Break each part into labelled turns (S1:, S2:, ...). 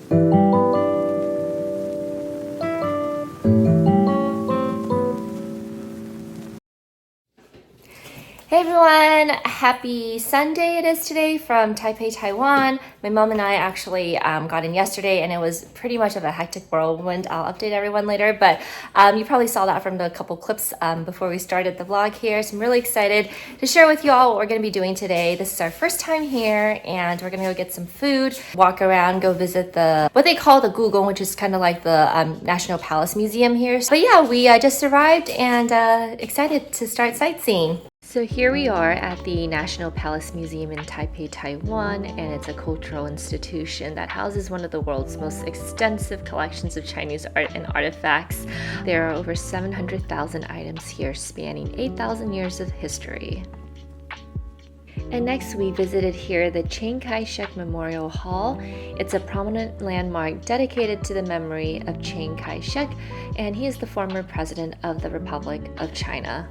S1: Hey everyone, happy Sunday it is today from Taipei, Taiwan. My mom and I actually got in yesterday and it was pretty much of a hectic whirlwind. I'll update everyone later, but you probably saw that from the couple clips before we started the vlog here. So I'm really excited to share with you all what we're gonna be doing today. This is our first time here and we're gonna go get some food, walk around, go visit what they call the Gugong, which is kind of like the National Palace Museum here. But yeah, we just arrived and excited to start sightseeing. So here we are at the National Palace Museum in Taipei, Taiwan, and it's a cultural institution that houses one of the world's most extensive collections of Chinese art and artifacts. There are over 700,000 items here spanning 8,000 years of history. And next we visited here the Chiang Kai-shek Memorial Hall. It's a prominent landmark dedicated to the memory of Chiang Kai-shek, and he is the former president of the Republic of China.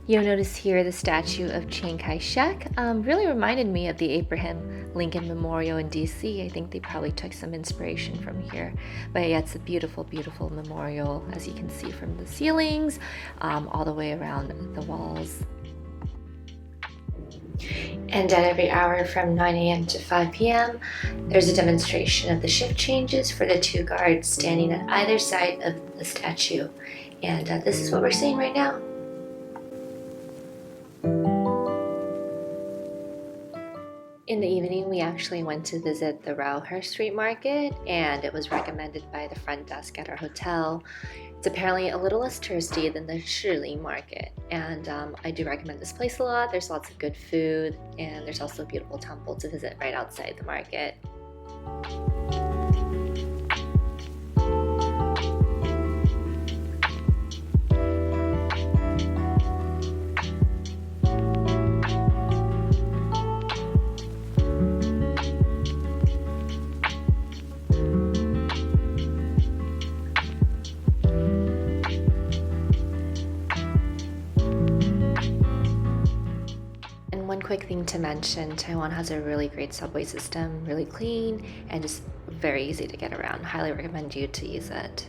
S1: You'll notice here the statue of Chiang Kai-shek really reminded me of the Abraham Lincoln Memorial in DC. I think they probably took some inspiration from here. But yeah, it's a beautiful, beautiful memorial, as you can see from the ceilings, all the way around the walls. And at every hour from 9 a.m. to 5 p.m., there's a demonstration of the shift changes for the two guards standing at either side of the statue. And this is what we're seeing right now. In the evening, we actually went to visit the Rauher Street Market, and it was recommended by the front desk at our hotel. It's apparently a little less touristy than the Shili Market, and I do recommend this place a lot. There's lots of good food, and there's also a beautiful temple to visit right outside the market. One quick thing to mention, Taiwan has a really great subway system, really clean and just very easy to get around. Highly recommend you to use it.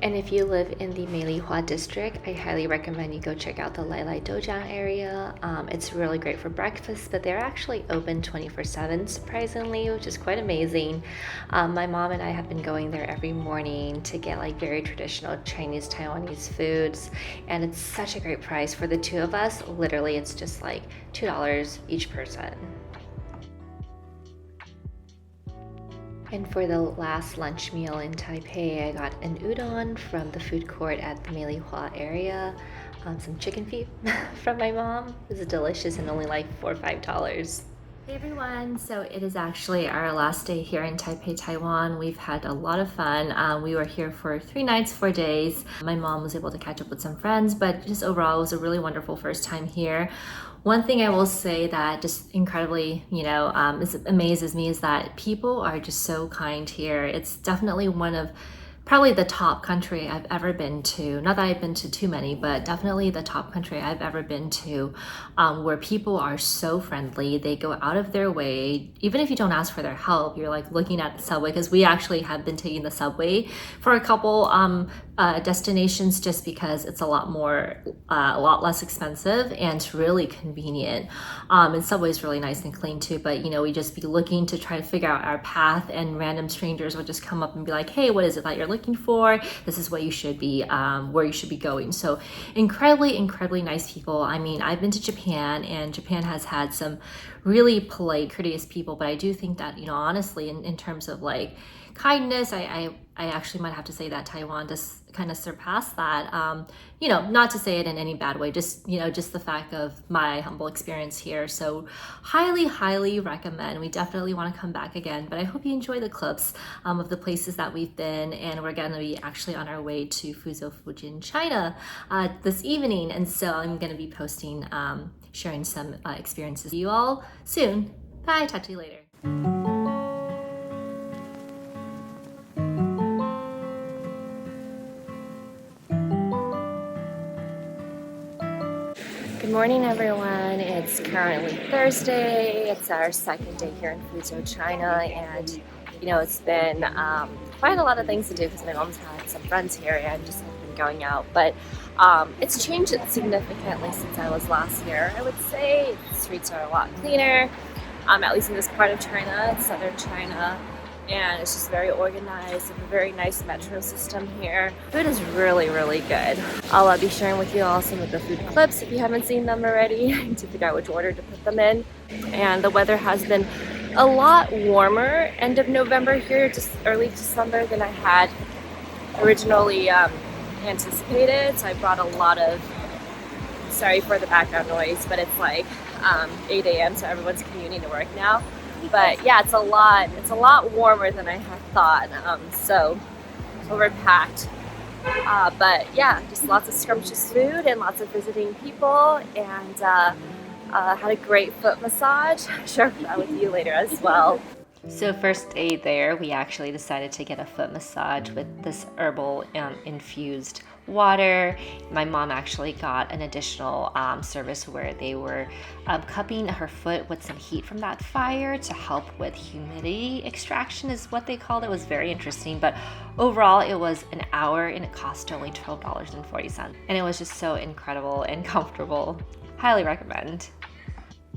S1: And if you live in the Meilihua district, I highly recommend you go check out the Lailai Dojang area. It's really great for breakfast, but they're actually open 24/7 surprisingly, which is quite amazing. My mom and I have been going there every morning to get like very traditional Chinese Taiwanese foods, and it's such a great price for the two of us. Literally, it's just like $2 each person. And for the last lunch meal in Taipei, I got an udon from the food court at the Meilihua area, some chicken feet from my mom. It was delicious and only like $4 or $5. Hey everyone, so it is actually our last day here in Taipei, Taiwan. We've had a lot of fun. We were here for 3 nights, 4 days. My mom was able to catch up with some friends, but just overall it was a really wonderful first time here. One thing I will say that just incredibly, amazes me is that people are just so kind here. It's definitely one of probably the top country I've ever been to. Not that I've been to too many, but definitely the top country I've ever been to, where people are so friendly. They go out of their way. Even if you don't ask for their help, you're like looking at the subway, because we actually have been taking the subway for a couple destinations just because it's a lot less expensive and it's really convenient. And subway is really nice and clean too, but we just be looking to try to figure out our path, and random strangers would just come up and be like, hey, what is it that you're looking for? This is what you should be, where you should be going. So incredibly nice people. I mean, I've been to Japan, and Japan has had some really polite, courteous people, but I do think that, honestly, in terms of like kindness, I actually might have to say that Taiwan just kind of surpassed that. Not to say it in any bad way, just the fact of my humble experience here. So highly recommend. We definitely want to come back again, but I hope you enjoy the clips of the places that we've been, and we're going to be actually on our way to Fuzhou, Fujian, China this evening, and so I'm going to be posting, sharing some experiences. See you all soon. Bye, talk to you later. Good
S2: morning, everyone. It's currently Thursday. It's our second day here in Fuzhou, China, and it's been quite a lot of things to do because my mom's had some friends here and just have been going out. But it's changed significantly since I was last here. I would say the streets are a lot cleaner, at least in this part of China. It's southern China. And it's just very organized and a very nice metro system here. Food is really, really good. I'll be sharing with you all some of the food clips if you haven't seen them already to figure out which order to put them in. And the weather has been a lot warmer end of November here, just early December, than I had originally anticipated. So I brought a lot of, sorry for the background noise, but it's like 8 a.m. so everyone's commuting to work now. But yeah, it's a lot warmer than I had thought, so overpacked. But yeah, just lots of scrumptious food and lots of visiting people, and had a great foot massage. Share that with you later as well.
S1: So first day there, we actually decided to get a foot massage with this herbal infused water. My mom actually got an additional service where they were cupping her foot with some heat from that fire to help with humidity extraction is what they called it. It was very interesting, but overall it was an hour and it cost only $12.40, and it was just so incredible and comfortable. Highly recommend.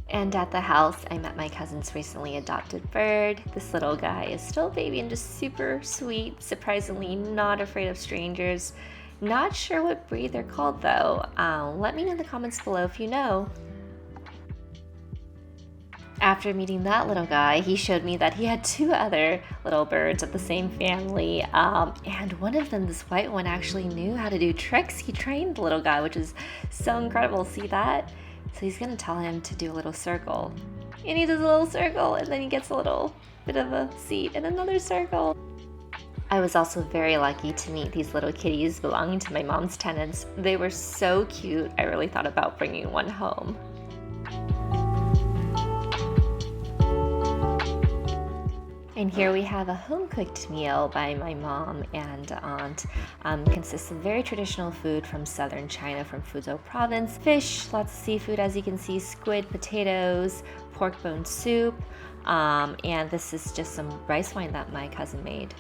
S1: And at the house, I met my cousin's recently adopted bird. This little guy is still a baby and just super sweet, surprisingly not afraid of strangers. Not sure what breed they're called though. Let me know in the comments below if you know. After meeting that little guy, he showed me that he had two other little birds of the same family, and one of them, this white one, actually knew how to do tricks. He trained the little guy, which is so incredible. See that? So he's gonna tell him to do a little circle. And he does a little circle, and then he gets a little bit of a seat and another circle. I was also very lucky to meet these little kitties belonging to my mom's tenants. They were so cute, I really thought about bringing one home. And here we have a home-cooked meal by my mom and aunt. Consists of very traditional food from southern China, from Fuzhou province. Fish, lots of seafood as you can see, squid, potatoes, pork bone soup, and this is just some rice wine that my cousin made.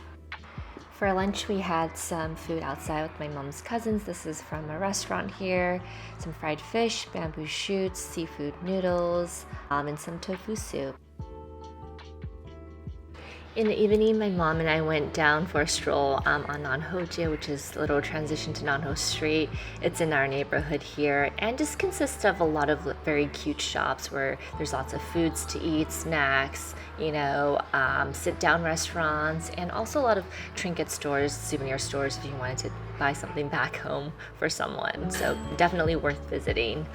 S1: For lunch, we had some food outside with my mom's cousins. This is from a restaurant here. Some fried fish, bamboo shoots, seafood noodles, and some tofu soup. In the evening, my mom and I went down for a stroll on Nanhojie, which is a little transition to Nanho Street. It's in our neighborhood here and just consists of a lot of very cute shops where there's lots of foods to eat, snacks, sit-down restaurants, and also a lot of trinket stores, souvenir stores if you wanted to buy something back home for someone. So definitely worth visiting.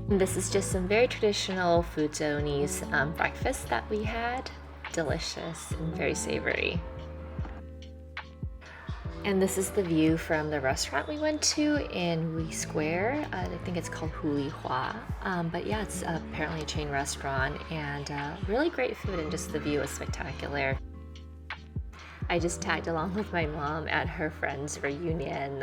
S1: This is just some very traditional Fuzhounese breakfast that we had. Delicious and very savory. And this is the view from the restaurant we went to in Wu Square. I think it's called Huli Hua. But yeah, it's apparently a chain restaurant, and really great food, and just the view is spectacular. I just tagged along with my mom at her friend's reunion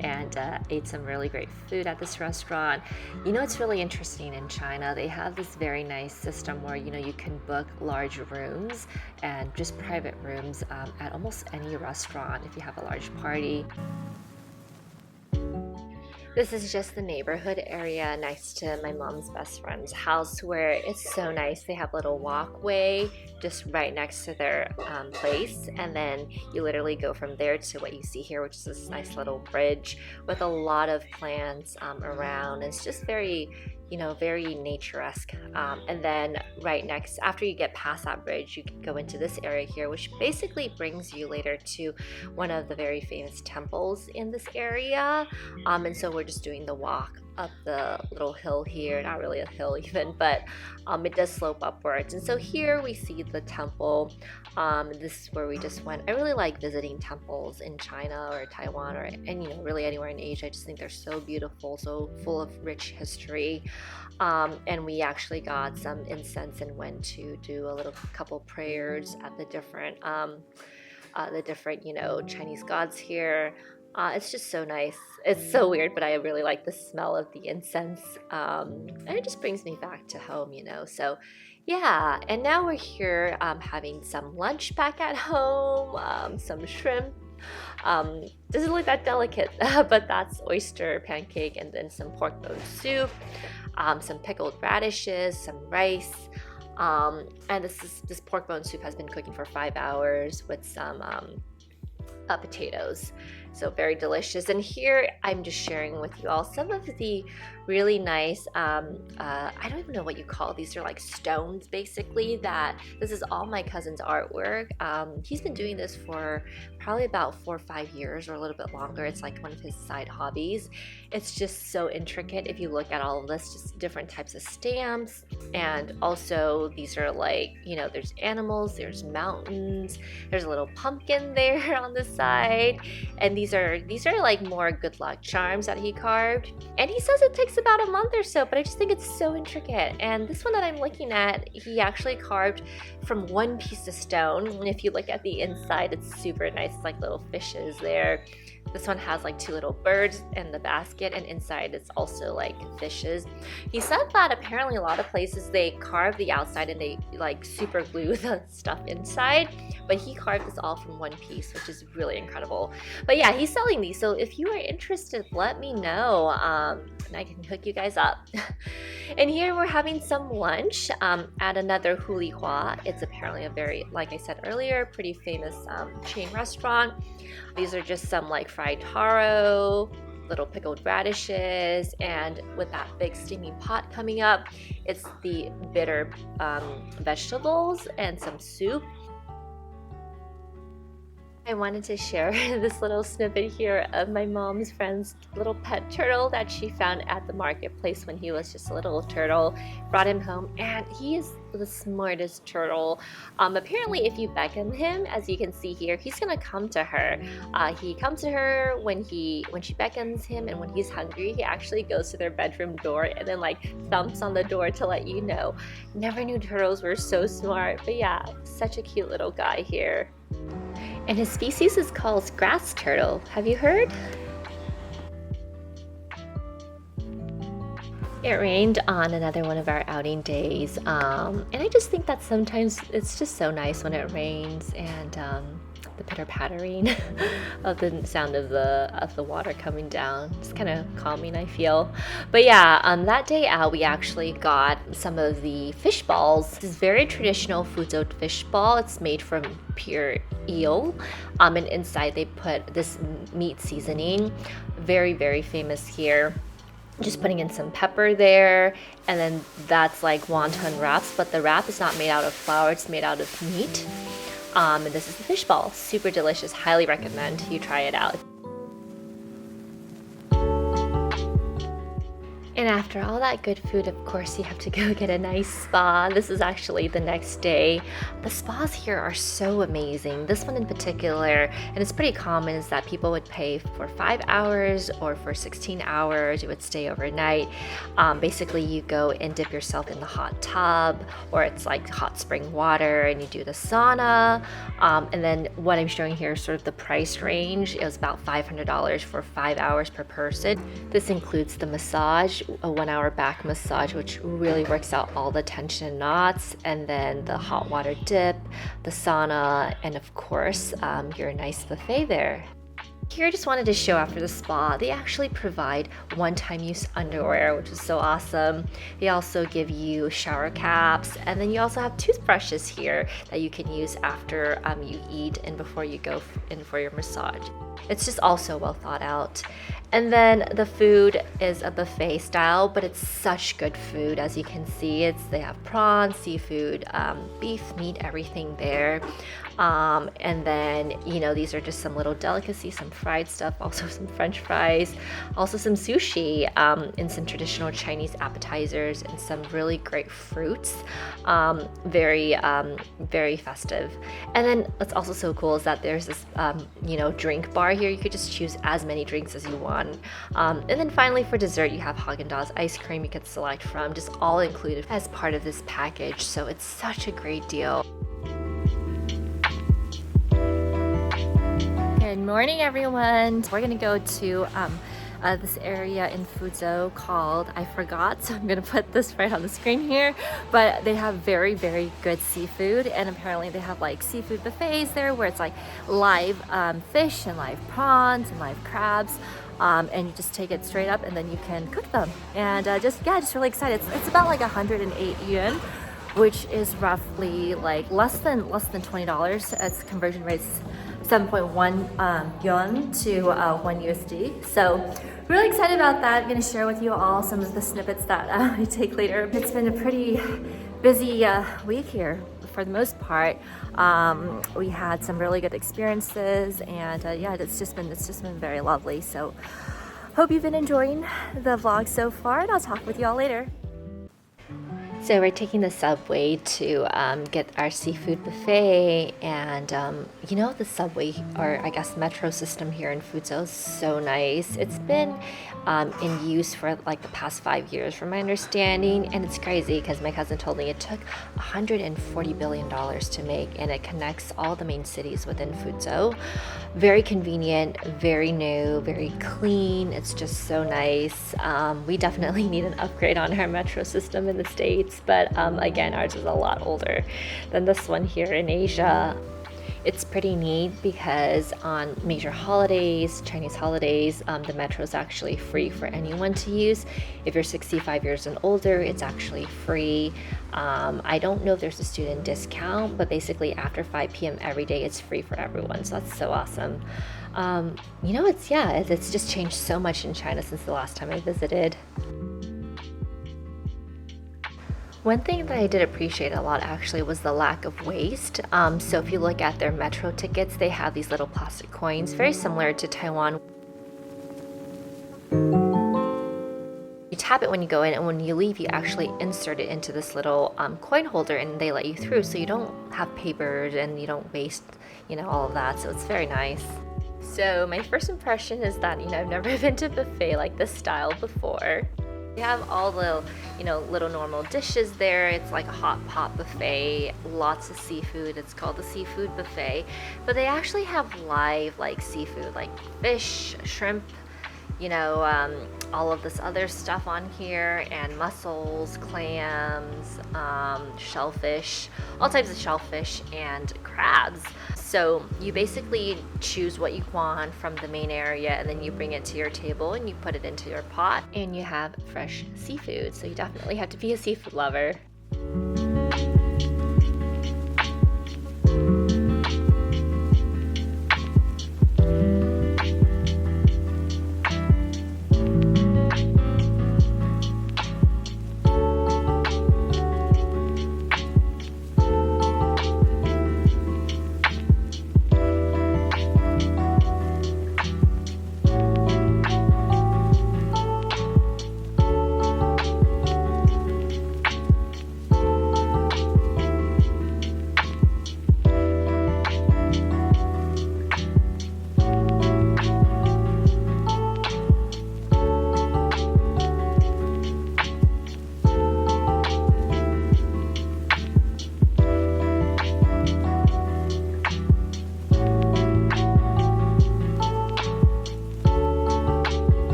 S1: and ate some really great food at this restaurant. It's really interesting in China. They have this very nice system where you can book large rooms and just private rooms at almost any restaurant if you have a large party. This is just the neighborhood area next to my mom's best friend's house, where it's so nice. They have a little walkway just right next to their place, and then you literally go from there to what you see here, which is this nice little bridge with a lot of plants around. It's just very very nature-esque. And then right next, after you get past that bridge, you can go into this area here, which basically brings you later to one of the very famous temples in this area. And so we're just doing the walk up the little hill here. Not really a hill even, but it does slope upwards. And so here we see the temple. This is where we just went. I really like visiting temples in China or Taiwan or and really anywhere in Asia. I just think they're so beautiful, so full of rich history. And we actually got some incense and went to do a little couple prayers at the different Chinese gods here. It's just so nice. It's so weird, but I really like the smell of the incense. And it just brings me back to home. So yeah, and now we're here having some lunch back at home, some shrimp. Doesn't look that delicate, but that's oyster pancake and then some pork bone soup, some pickled radishes, some rice. And this pork bone soup has been cooking for 5 hours with some potatoes. So very delicious. And here I'm just sharing with you all some of the really nice, I don't even know what you call these. They're like stones basically. This is all my cousin's artwork. He's been doing this for probably about 4 or 5 years or a little bit longer. It's like one of his side hobbies. It's just so intricate. If you look at all of this, just different types of stamps. And also these are like, there's animals, there's mountains, there's a little pumpkin there on the side. And these are like more good luck charms that he carved. And he says it takes about a month or so, but I just think it's so intricate. And this one that I'm looking at, he actually carved from one piece of stone. And if you look at the inside, it's super nice. It's like little fishes there. This one has like 2 little birds in the basket, and inside it's also like fishes. He said that apparently a lot of places they carve the outside and they like super glue the stuff inside, but he carved this all from one piece, which is really incredible. But yeah, he's selling these, so if you are interested, let me know, and I can hook you guys up. And here we're having some lunch at another Hulihua. It's apparently a very, like I said earlier, pretty famous chain restaurant. These are just some like fried taro, little pickled radishes, and with that big steaming pot coming up, it's the bitter vegetables and some soup. I wanted to share this little snippet here of my mom's friend's little pet turtle that she found at the marketplace when he was just a little turtle. Brought him home, and he is the smartest turtle. Apparently, if you beckon him, as you can see here, he's gonna come to her. He comes to her when she beckons him, and when he's hungry, he actually goes to their bedroom door and then like thumps on the door to let you know. Never knew turtles were so smart, but yeah, such a cute little guy here. And his species is called grass turtle. Have you heard? It rained on another one of our outing days, and I just think that sometimes it's just so nice when it rains, and the pitter-pattering of the sound of the water coming down. It's kind of calming, I feel. But yeah, that day out, we actually got some of the fish balls. This is very traditional Fuzhou fish ball. It's made from pure eel, and inside they put this meat seasoning. Very, very famous here. Just putting in some pepper there, and then that's like wonton wraps, but the wrap is not made out of flour, it's made out of meat. And this is the fish ball. Super delicious. Highly recommend you try it out. And after all that good food, of course, you have to go get a nice spa. This is actually the next day. The spas here are so amazing. This one in particular, and it's pretty common, is that people would pay for 5 hours or for 16 hours. You would stay overnight. Basically, you go and dip yourself in the hot tub, or it's like hot spring water, and you do the sauna. And then what I'm showing here is sort of the price range. It was about $500 for 5 hours per person. This includes the massage, a 1 hour back massage, which really works out all the tension and knots, and then the hot water dip, the sauna, and of course your nice buffet there. Here I just wanted to show after the spa, they actually provide one-time use underwear, which is so awesome. They also give you shower caps, and then you also have toothbrushes here that you can use after you eat and before you go in for your massage. It's just also well thought out. And then the food is a buffet style, but it's such good food. As you can see, they have prawns, seafood, beef, meat, everything there. And then, these are just some little delicacies, some fried stuff, also some French fries, also some sushi, and some traditional Chinese appetizers, and some really great fruits. Very, very festive. And then what's also so cool is that there's this, drink bar here. You could just choose as many drinks as you want. And then finally for dessert, you have Haagen-Dazs ice cream you could select from, just all included as part of this package. So it's such a great deal.
S2: Good morning, everyone. We're gonna go to this area in Fuzhou called, I forgot, so I'm gonna put this right on the screen here, but they have very, very good seafood, and apparently they have like seafood buffets there where it's like live fish and live prawns and live crabs, and you just take it straight up and then you can cook them. And just really excited. It's about like 108 yuan, which is roughly like less than $20. Its conversion rate's 7.1 yuan to 1 USD. So really excited about that. I'm going to share with you all some of the snippets that I take later. It's been a pretty busy week here for the most part. We had some really good experiences, and it's just been very lovely. So hope you've been enjoying the vlog so far, and I'll talk with you all later.
S1: So we're taking the subway to get our seafood buffet, and the subway, or I guess metro system here in Fuzhou is so nice. It's been in use for like the past 5 years from my understanding, and it's crazy because my cousin told me it took $140 billion to make, and it connects all the main cities within Fuzhou. Very convenient, very new, very clean. It's just so nice. We definitely need an upgrade on our metro system in the States, but again, ours is a lot older than this one here in Asia. It's pretty neat because on major holidays, Chinese holidays, the metro is actually free for anyone to use. If you're 65 years and older, it's actually free. I don't know if there's a student discount, but basically after 5 p.m. every day, it's free for everyone. So that's so awesome. It's just changed so much in China since the last time I visited. One thing that I did appreciate a lot actually was the lack of waste. So if you look at their metro tickets, they have these little plastic coins, very similar to Taiwan. You tap it when you go in, and when you leave, you actually insert it into this little coin holder, and they let you through, so you don't have papers and you don't waste, all of that. So it's very nice. So my first impression is that, I've never been to a buffet like this style before. They have all the, little normal dishes there. It's like a hot pot buffet, lots of seafood. It's called the seafood buffet. But they actually have live, seafood, like fish, shrimp, all of this other stuff on here, and mussels, clams, shellfish, all types of shellfish, and crabs. So you basically choose what you want from the main area, and then you bring it to your table and you put it into your pot, and you have fresh seafood. So you definitely have to be a seafood lover.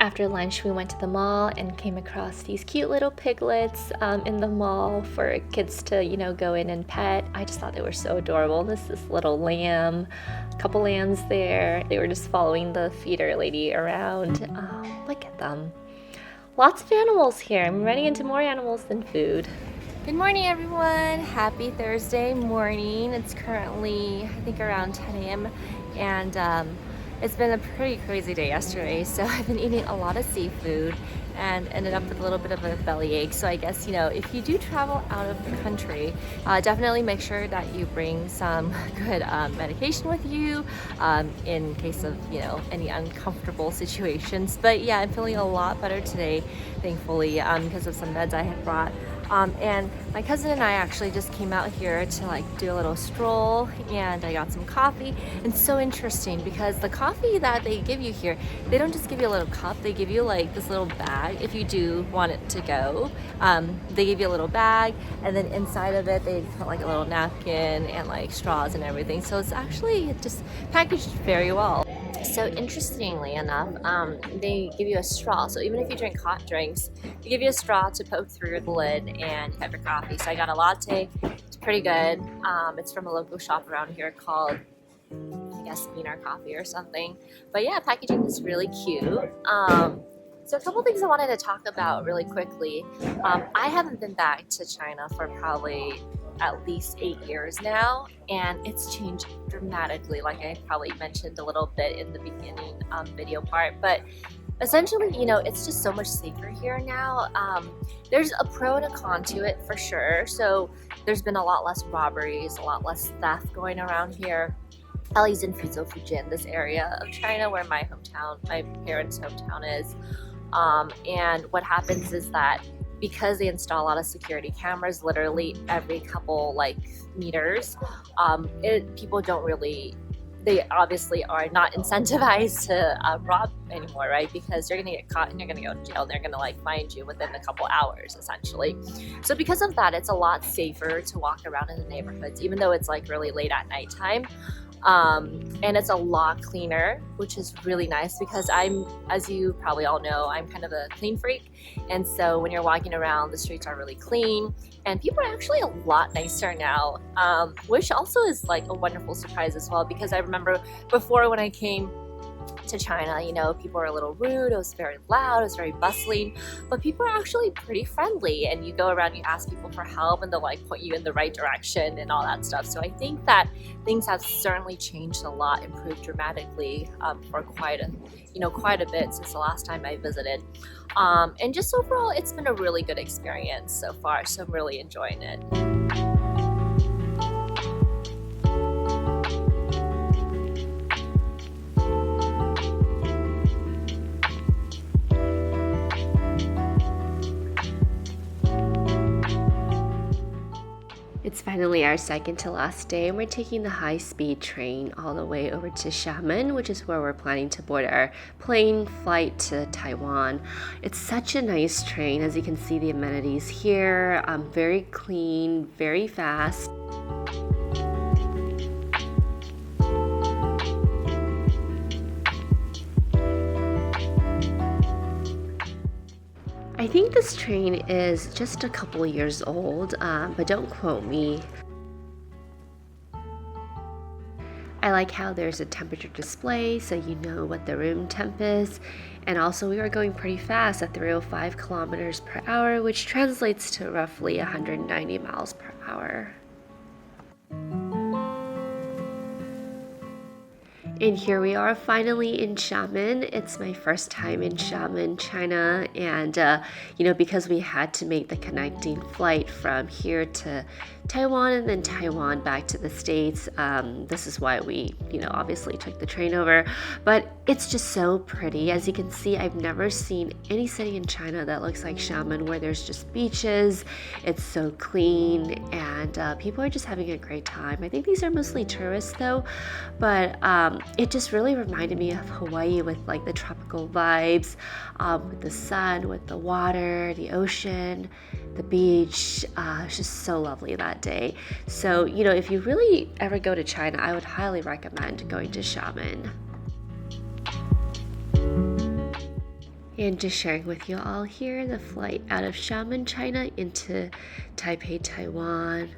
S1: After lunch, we went to the mall and came across these cute little piglets in the mall for kids to, go in and pet. I just thought they were so adorable. This little lamb, a couple lambs there. They were just following the feeder lady around. Look at them. lots of animals here. I'm running into more animals than food.
S2: Good morning, everyone. Happy Thursday morning. It's currently, I think, around 10 a.m. and it's been a pretty crazy day yesterday. So I've been eating a lot of seafood and ended up with a little bit of a bellyache. So I guess, if you do travel out of the country, definitely make sure that you bring some good medication with you in case of, any uncomfortable situations. But yeah, I'm feeling a lot better today, thankfully, because of some meds I had brought. And my cousin and I actually just came out here to do a little stroll, and I got some coffee. And it's so interesting because the coffee that they give you here, they don't just give you a little cup, they give you this little bag if you do want it to go. They give you a little bag, and then inside of it they put a little napkin and straws and everything. So it's actually just packaged very well. So interestingly enough, they give you a straw. So even if you drink hot drinks, they give you a straw to poke through the lid and have your coffee. So I got a latte. It's pretty good. It's from a local shop around here called, I guess, Beaner Coffee or something. But yeah, packaging is really cute. So a couple things I wanted to talk about really quickly. I haven't been back to China for probably at least 8 years now, and it's changed dramatically, like I probably mentioned a little bit in the beginning video part. But essentially, it's just so much safer here now. There's a pro and a con to it for sure. So there's been a lot less robberies, a lot less theft going around here, at least in Fuzhou, Fujian, this area of China where my parents' hometown is. And what happens is that because they install a lot of security cameras literally every couple meters, people don't really, they obviously are not incentivized to rob anymore, right? Because you're gonna get caught and you're gonna go to jail, and they're gonna find you within a couple hours essentially. So because of that, it's a lot safer to walk around in the neighborhoods, even though it's really late at nighttime. And it's a lot cleaner, which is really nice because as you probably all know, I'm kind of a clean freak. And so when you're walking around, the streets are really clean, and people are actually a lot nicer now, which also is a wonderful surprise as well, because I remember before when I came to China, people were a little rude, it was very loud, it was very bustling, but people are actually pretty friendly, and you go around, you ask people for help, and they'll point you in the right direction and all that stuff. So I think that things have certainly changed a lot, improved dramatically for quite a bit since the last time I visited. And just overall, it's been a really good experience so far, so I'm really enjoying it.
S1: It's finally our second to last day, and we're taking the high-speed train all the way over to Xiamen, which is where we're planning to board our plane flight to Taiwan. It's such a nice train. As you can see, the amenities here, very clean, very fast. I think this train is just a couple years old, but don't quote me. I like how there's a temperature display so you know what the room temp is. And also we were going pretty fast at 305 kilometers per hour, which translates to roughly 190 miles per hour. And here we are finally in Xiamen. It's my first time in Xiamen, China, and because we had to make the connecting flight from here to Taiwan and then Taiwan back to the States, this is why we obviously took the train over. But it's just so pretty. As you can see, I've never seen any city in China that looks like Xiamen, where there's just beaches. It's so clean, and people are just having a great time. I think these are mostly tourists though, but it just really reminded me of Hawaii with the tropical vibes, with the sun, with the water, the ocean, the beach. It's just so lovely that day. So, if you really ever go to China, I would highly recommend going to Xiamen. And just sharing with you all here the flight out of Xiamen, China into Taipei, Taiwan.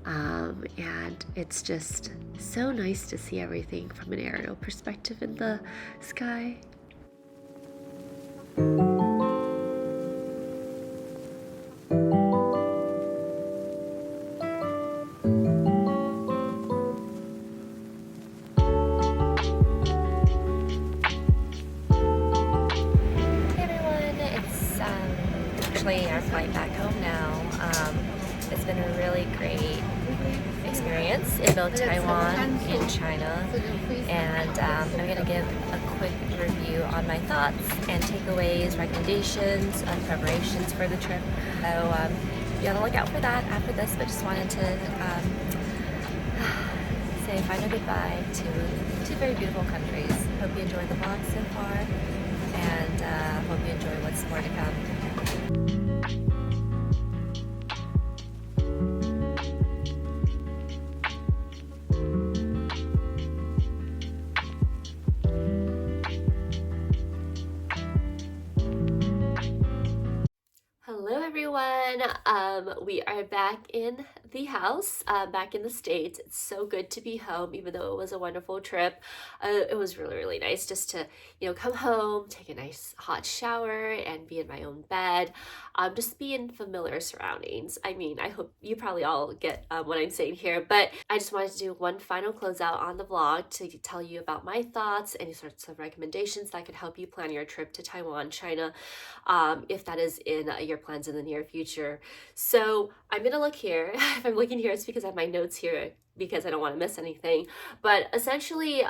S1: And it's just so nice to see everything from an aerial perspective in the sky.
S2: been a really great experience in both Taiwan and China, and I'm going to give a quick review on my thoughts and takeaways, recommendations, preparations for the trip. So be on the lookout for that after this, but just wanted to say final goodbye to two very beautiful countries. Hope you enjoyed the vlog so far, and hope you enjoy what's more to come. Hello everyone, we are back in the house, back in the States. It's so good to be home, even though it was a wonderful trip. It was really nice just to, come home, take a nice hot shower and be in my own bed, just be in familiar surroundings. I mean, I hope you probably all get what I'm saying here, but I just wanted to do one final closeout on the vlog to tell you about my thoughts, any sorts of recommendations that could help you plan your trip to Taiwan, China, if that is in your plans in the near future. So I'm gonna look here. If I'm looking here, it's because I have my notes here because I don't want to miss anything. But essentially,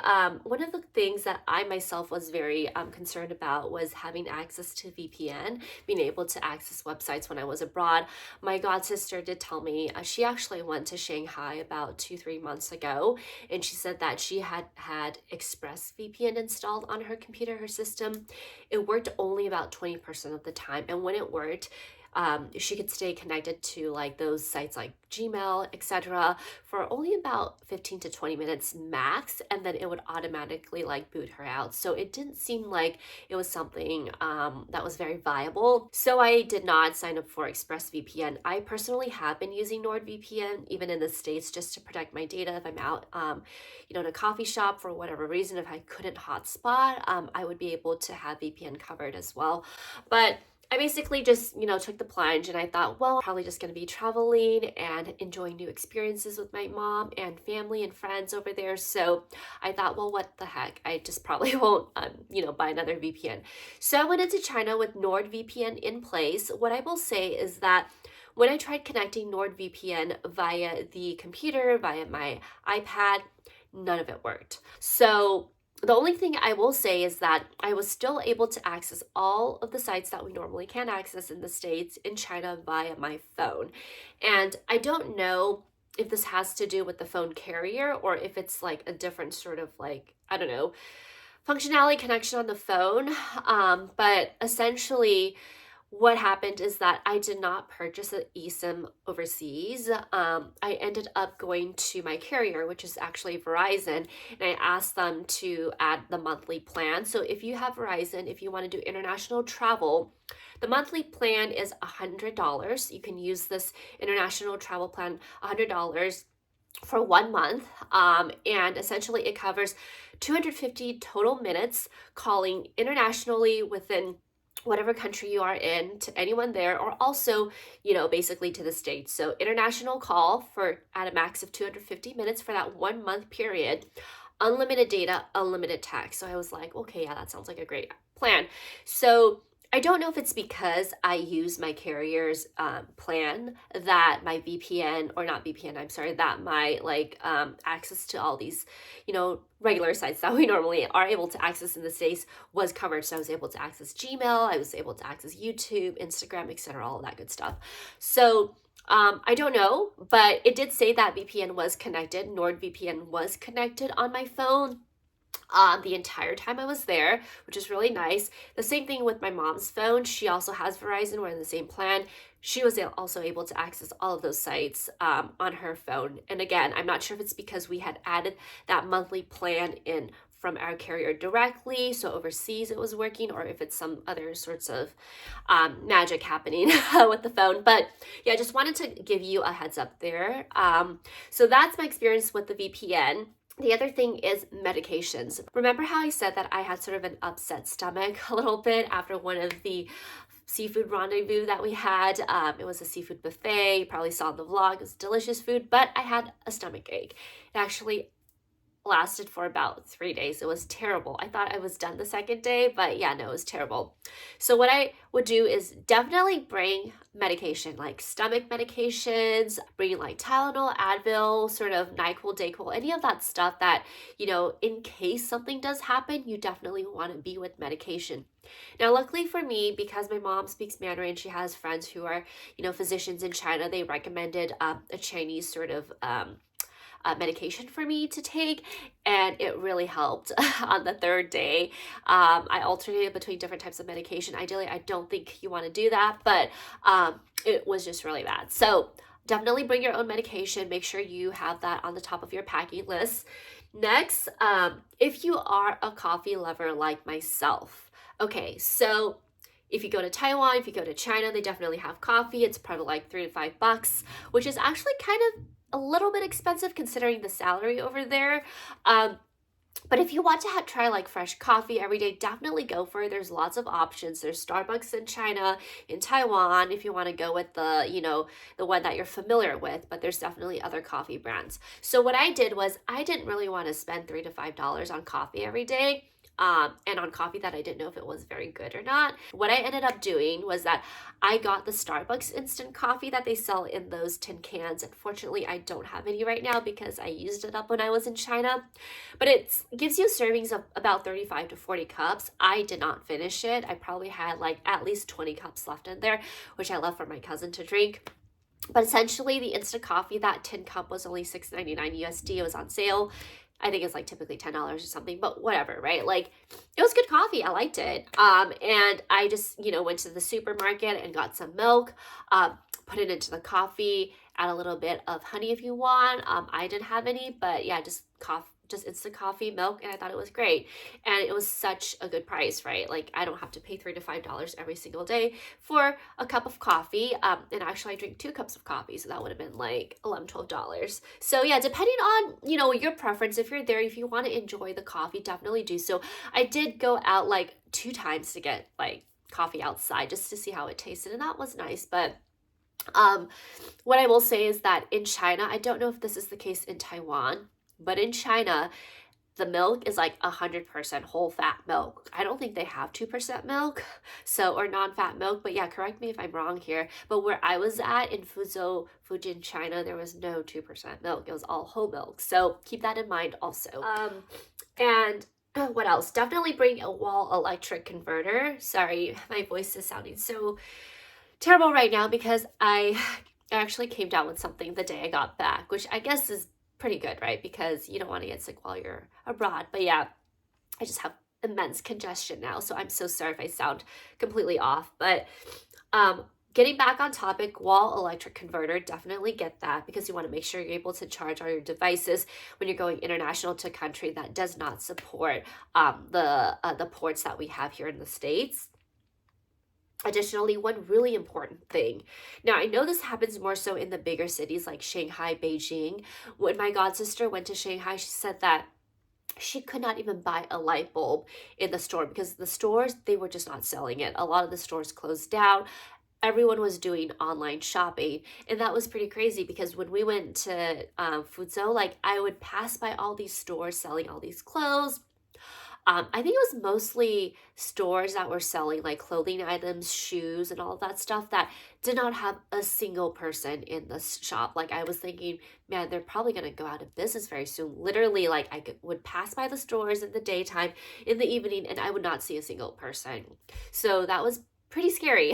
S2: one of the things that I myself was very concerned about was having access to VPN, being able to access websites when I was abroad. My god sister did tell me she actually went to Shanghai about 2-3 months ago, and she said that she had ExpressVPN installed on her computer, her system. It worked only about 20% of the time, and when it worked, she could stay connected to like those sites like Gmail, etc. for only about 15 to 20 minutes max, and then it would automatically like boot her out. So it didn't seem like it was something that was very viable. So I did not sign up for ExpressVPN. I personally have been using NordVPN even in the States just to protect my data if I'm out in a coffee shop for whatever reason. If I couldn't hotspot, I would be able to have VPN covered as well. But I basically just, took the plunge, and I thought, well, probably just going to be traveling and enjoying new experiences with my mom and family and friends over there. So I thought, well, what the heck? I just probably won't, buy another VPN. So I went into China with NordVPN in place. What I will say is that when I tried connecting NordVPN via the computer, via my iPad, none of it worked. So the only thing I will say is that I was still able to access all of the sites that we normally can access in the States in China via my phone. And I don't know if this has to do with the phone carrier or if it's like a different sort of like, I don't know, functionality connection on the phone. But essentially, what happened is that I did not purchase an eSIM overseas. I ended up going to my carrier, which is actually Verizon, and I asked them to add the monthly plan. So if you have Verizon, if you want to do international travel, the monthly plan is $100. You can use this international travel plan, $100 for 1 month, and essentially it covers 250 total minutes calling internationally within whatever country you are in to anyone there, or also, basically to the States. So international call for at a max of 250 minutes for that 1 month period, unlimited data, unlimited text. So I was like, okay, yeah, that sounds like a great plan. So I don't know if it's because I use my carrier's plan that my VPN, or not VPN, I'm sorry, that my access to all these, regular sites that we normally are able to access in the States was covered. So I was able to access Gmail, I was able to access YouTube, Instagram, etc., all of that good stuff. So I don't know, but it did say that VPN was connected. NordVPN was connected on my phone the entire time I was there, which is really nice. The same thing with my mom's phone. She also has Verizon. We're in the same plan. She was also able to access all of those sites on her phone. And again, I'm not sure if it's because we had added that monthly plan in from our carrier directly, so overseas it was working, or if it's some other sorts of magic happening with the phone. But yeah, I just wanted to give you a heads up there. So that's my experience with the VPN. The other thing is medications. Remember how I said that I had sort of an upset stomach a little bit after one of the seafood rendezvous that we had? It was a seafood buffet. You probably saw in the vlog. It was delicious food, but I had a stomach ache. It actually lasted for about 3 days. It was terrible. I thought I was done the second day, but yeah, no, it was terrible. So what I would do is definitely bring medication, like stomach medications, bring like Tylenol, Advil, sort of NyQuil, DayQuil, any of that stuff that, in case something does happen, you definitely want to be with medication. Now, luckily for me, because my mom speaks Mandarin, she has friends who are, physicians in China. They recommended a Chinese sort of medication for me to take, and it really helped. On the third day, I alternated between different types of medication. Ideally, I don't think you want to do that, but it was just really bad. So definitely bring your own medication. Make sure you have that on the top of your packing list. Next, if you are a coffee lover like myself, okay, so if you go to Taiwan, if you go to China, they definitely have coffee. It's probably like $3 to $5, which is actually kind of a little bit expensive considering the salary over there. But if you want to try like fresh coffee every day, definitely go for it. There's lots of options. There's Starbucks in China, in Taiwan, if you want to go with the one that you're familiar with, but there's definitely other coffee brands. So what I did was I didn't really want to spend $3 to $5 on coffee every day. And on coffee that I didn't know if it was very good or not. What I ended up doing was that I got the Starbucks instant coffee that they sell in those tin cans. Unfortunately, I don't have any right now because I used it up when I was in China. But it gives you servings of about 35 to 40 cups. I did not finish it. I probably had like at least 20 cups left in there, which I left for my cousin to drink. But essentially, the instant coffee, that tin cup was only $6.99 USD. It was on sale. I think it's like typically $10 or something, but whatever, right? Like it was good coffee. I liked it. And I just, went to the supermarket and got some milk, put it into the coffee, add a little bit of honey if you want. I didn't have any, but yeah, just instant coffee, milk, and I thought it was great. And it was such a good price, right? Like I don't have to pay $3 to $5 every single day for a cup of coffee. And actually I drink 2 cups of coffee, so that would have been like $11-12. So yeah, depending on, your preference, if you're there, if you want to enjoy the coffee, definitely do so. I did go out like 2 times to get like coffee outside just to see how it tasted, and that was nice. But what I will say is that in China, I don't know if this is the case in Taiwan, but in China, the milk is like 100% whole fat milk. I don't think they have 2% milk, or non-fat milk, but yeah, correct me if I'm wrong here. But where I was at in Fuzhou, Fujian, China, there was no 2% milk. It was all whole milk. So keep that in mind also. And what else? Definitely bring a wall electric converter. Sorry, my voice is sounding so terrible right now because I actually came down with something the day I got back, which I guess is pretty good, right? Because you don't want to get sick while you're abroad. But yeah, I just have immense congestion now, so I'm so sorry if I sound completely off. But getting back on topic, wall electric converter, definitely get that because you want to make sure you're able to charge all your devices when you're going international to a country that does not support the ports that we have here in the States. Additionally, one really important thing. Now, I know this happens more so in the bigger cities like Shanghai, Beijing. When my god sister went to Shanghai, she said that she could not even buy a light bulb in the store because the stores, they were just not selling it. A lot of the stores closed down. Everyone was doing online shopping, and that was pretty crazy because when we went to Fuzhou, like I would pass by all these stores selling all these clothes. I think it was mostly stores that were selling like clothing items, shoes, and all of that stuff that did not have a single person in the shop. Like I was thinking, man, they're probably going to go out of business very soon. Literally, like would pass by the stores in the daytime, in the evening, and I would not see a single person. So that was pretty scary,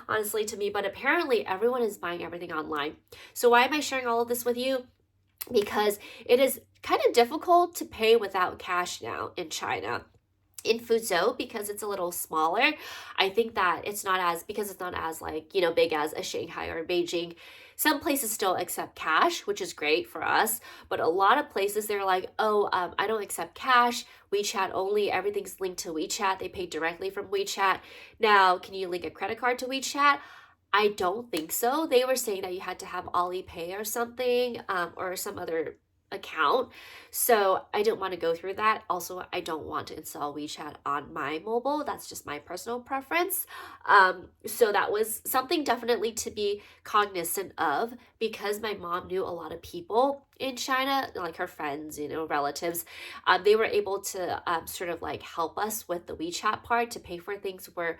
S2: honestly, to me. But apparently everyone is buying everything online. So why am I sharing all of this with you? Because it is kind of difficult to pay without cash now in China. In Fuzhou, because it's a little smaller, I think that it's not as like, big as a Shanghai or Beijing. Some places still accept cash, which is great for us, but a lot of places they're like, I don't accept cash, WeChat only, everything's linked to WeChat, they pay directly from WeChat. Now, can you link a credit card to WeChat? I don't think so. They were saying that you had to have Alipay or something, or some other account. So I don't want to go through that. Also, I don't want to install WeChat on my mobile. That's just my personal preference. So that was something definitely to be cognizant of, because my mom knew a lot of people in China, like her friends, relatives. They were able to sort of like help us with the WeChat part to pay for things where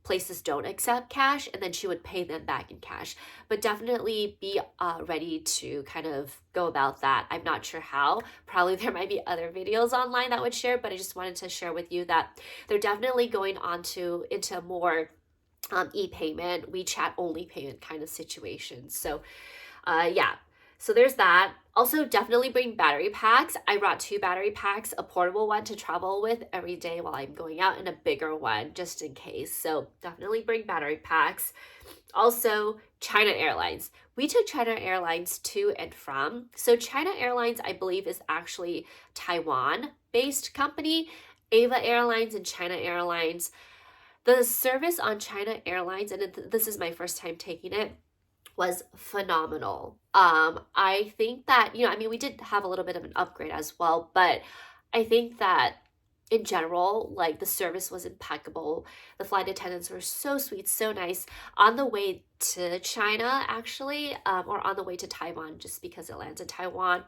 S2: places don't accept cash, and then she would pay them back in cash. But definitely be ready to kind of go about that. I'm not sure how. Probably there might be other videos online that would share, but I just wanted to share with you that they're definitely going into more e-payment, WeChat only payment kind of situations. So yeah, so there's that. Also, definitely bring battery packs. I brought 2 battery packs, a portable one to travel with every day while I'm going out, and a bigger one just in case. So definitely bring battery packs. Also, China Airlines. We took China Airlines to and from. So China Airlines, I believe, is actually Taiwan-based company. Ava Airlines and China Airlines. The service on China Airlines, and this is my first time taking it, was phenomenal. I think that, I mean, we did have a little bit of an upgrade as well, but I think that in general, like the service was impeccable. The flight attendants were so sweet, so nice. On the way to China, actually, or on the way to Taiwan, just because it lands in Taiwan,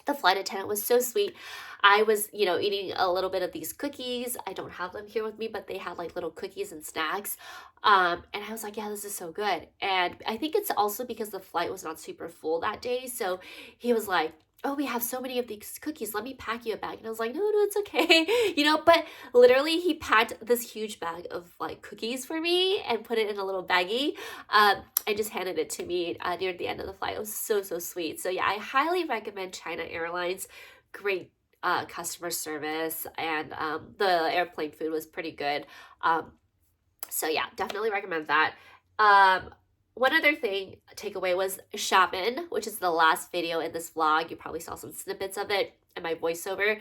S2: the flight attendant was so sweet. I was, eating a little bit of these cookies. I don't have them here with me, but they had like little cookies and snacks. And I was like, yeah, this is so good. And I think it's also because the flight was not super full that day. So he was like, oh, we have so many of these cookies. Let me pack you a bag. And I was like, no, it's okay. But literally he packed this huge bag of like cookies for me and put it in a little baggie. And just handed it to me near the end of the flight. It was so, so sweet. So yeah, I highly recommend China Airlines. Great customer service, and the airplane food was pretty good. So yeah, definitely recommend that. One other thing, takeaway, was Xiamen, which is the last video in this vlog. You probably saw some snippets of it, and my voiceover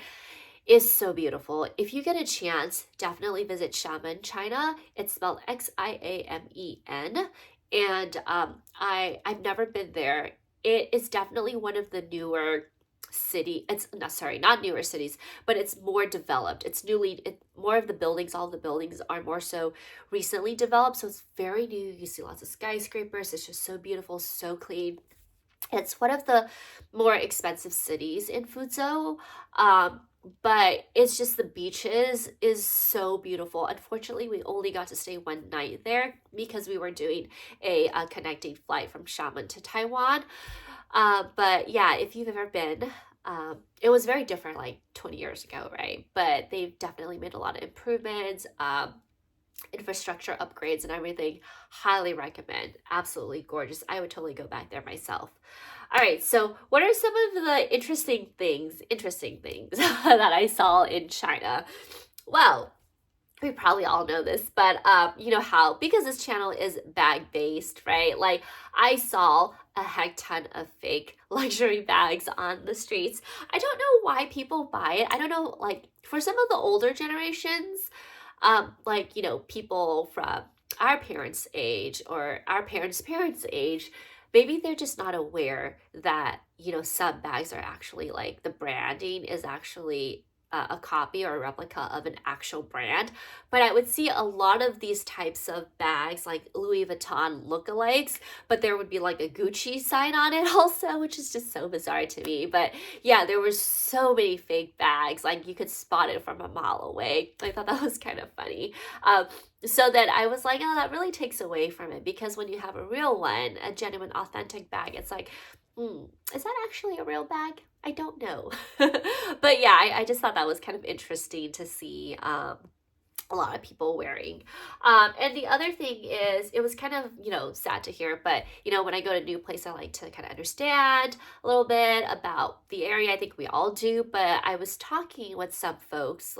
S2: is so beautiful. If you get a chance, definitely visit Xiamen, China. It's spelled Xiamen. And I've never been there. It is definitely one of the newer city. It's not, sorry, not newer cities, but it's more developed. More of the buildings, all of the buildings are more so recently developed. So it's very new. You see lots of skyscrapers. It's just so beautiful, so clean. It's one of the more expensive cities in Fuzhou. But it's just the beaches is so beautiful. Unfortunately, we only got to stay one night there because we were doing a connecting flight from Xiamen to Taiwan. But yeah, if you've ever been, it was very different like 20 years ago, right? But they've definitely made a lot of improvements, infrastructure upgrades and everything. Highly recommend. Absolutely gorgeous. I would totally go back there myself. All right, so what are some of the interesting things that I saw in China? Well, we probably all know this, but you know how, because this channel is bag based, right? Like I saw a heck ton of fake luxury bags on the streets. I don't know why people buy it. I don't know, like for some of the older generations, like, people from our parents' age or our parents' age, maybe they're just not aware that, some bags are actually like the branding is actually a copy or a replica of an actual brand. But I would see a lot of these types of bags, like Louis Vuitton lookalikes, but there would be like a Gucci sign on it also, which is just so bizarre to me. But yeah, there were so many fake bags, like you could spot it from a mile away. I thought that was kind of funny. So then I was like, oh, that really takes away from it, because when you have a real one, a genuine, authentic bag, it's like, is that actually a real bag? I don't know. But yeah, I just thought that was kind of interesting to see a lot of people wearing. And the other thing is, it was kind of, sad to hear, but, when I go to a new place, I like to kind of understand a little bit about the area. I think we all do, but I was talking with some folks,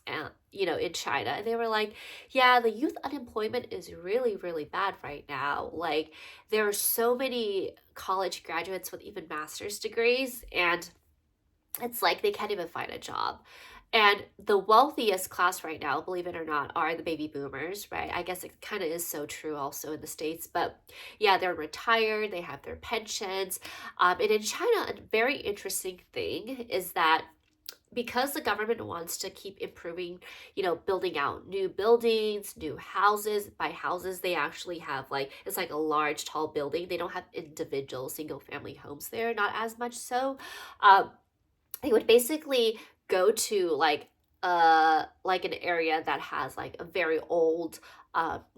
S2: in China, and they were like, yeah, the youth unemployment is really, really bad right now. Like, there are so many college graduates with even master's degrees, and it's like they can't even find a job.
S3: And the wealthiest class right now, believe it or not, are the baby boomers, right? I guess it kind of is so true also in the States. But yeah, they're retired, they have their pensions. And in China, a very interesting thing is that because the government wants to keep improving, building out new buildings, new houses. By houses, they actually have like, it's like a large, tall building. They don't have individual single family homes there, not as much so. Um, they would basically go to like an area that has like a very old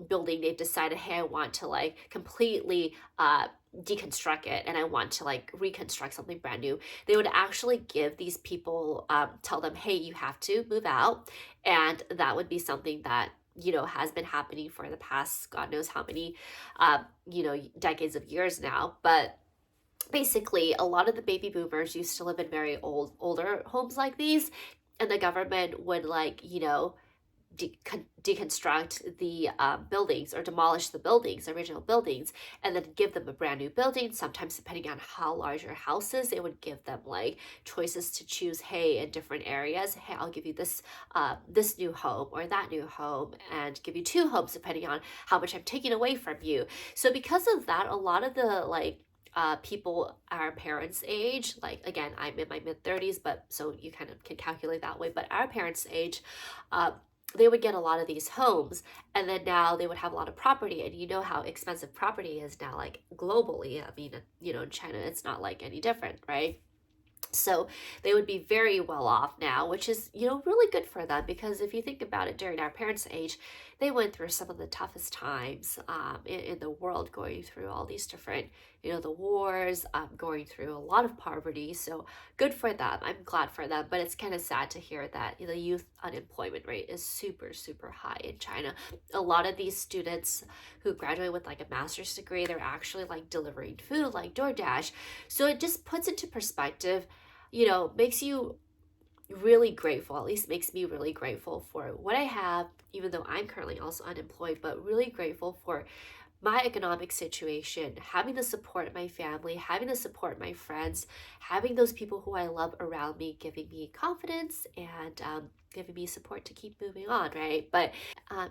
S3: building. They've decided, hey, I want to like completely deconstruct it and I want to like reconstruct something brand new. They would actually give these people, tell them, hey, you have to move out. And that would be something that has been happening for the past god knows how many decades of years now. But basically a lot of the baby boomers used to live in very older homes like these, and the government would like deconstruct the buildings or demolish the buildings, original buildings, and then give them a brand new building. Sometimes depending on how large your house is, it would give them like choices to choose, hey, in different areas, hey, I'll give you this new home or that new home, and give you two homes depending on how much I'm taking away from you. So because of that, a lot of the people our parents' age, like again, I'm in my mid 30s, but so you kind of can calculate that way, but our parents' age, uh, they would get a lot of these homes, and then now they would have a lot of property, and you know how expensive property is now, like globally. I mean, in China it's not like any different, right? So they would be very well off now, which is, really good for them, because if you think about it, during our parents' age, they went through some of the toughest times in the world, going through all these different, the wars, going through a lot of poverty. So good for them. I'm glad for them. But it's kind of sad to hear that the youth unemployment rate is super, super high in China. A lot of these students who graduate with like a master's degree, they're actually like delivering food, like DoorDash. So it just puts into perspective, makes you really grateful, at least makes me really grateful for what I have, even though I'm currently also unemployed, but really grateful for my economic situation, having the support of my family, having the support of my friends, having those people who I love around me, giving me confidence and giving me support to keep moving on, right? But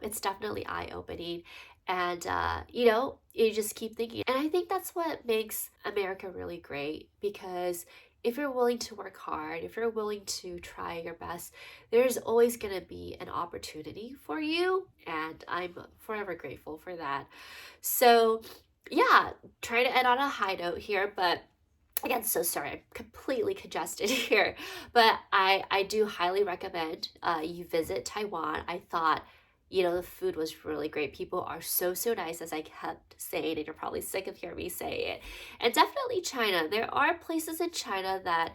S3: it's definitely eye opening. And, you just keep thinking. And I think that's what makes America really great, because if you're willing to work hard, if you're willing to try your best, there's always going to be an opportunity for you. And I'm forever grateful for that. So, yeah, trying to end on a high note here, but again, so sorry, I'm completely congested here, but I do highly recommend you visit Taiwan. I thought, the food was really great. People are so, so nice, as I kept saying, and you're probably sick of hearing me say it. And definitely China. There are places in China that,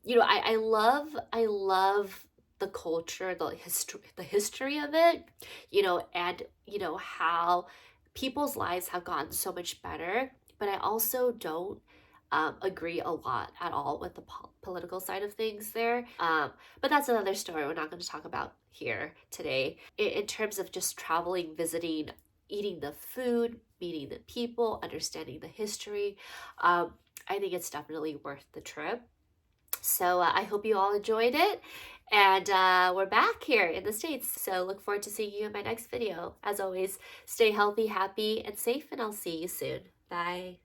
S3: I love the culture, the history of it, and how people's lives have gotten so much better. But I also don't agree a lot at all with the political side of things there. But that's another story we're not going to talk about here today. In terms of just traveling, visiting, eating the food, meeting the people, understanding the history, I think it's definitely worth the trip. So I hope you all enjoyed it. And we're back here in the States. So look forward to seeing you in my next video. As always, stay healthy, happy, and safe, and I'll see you soon. Bye.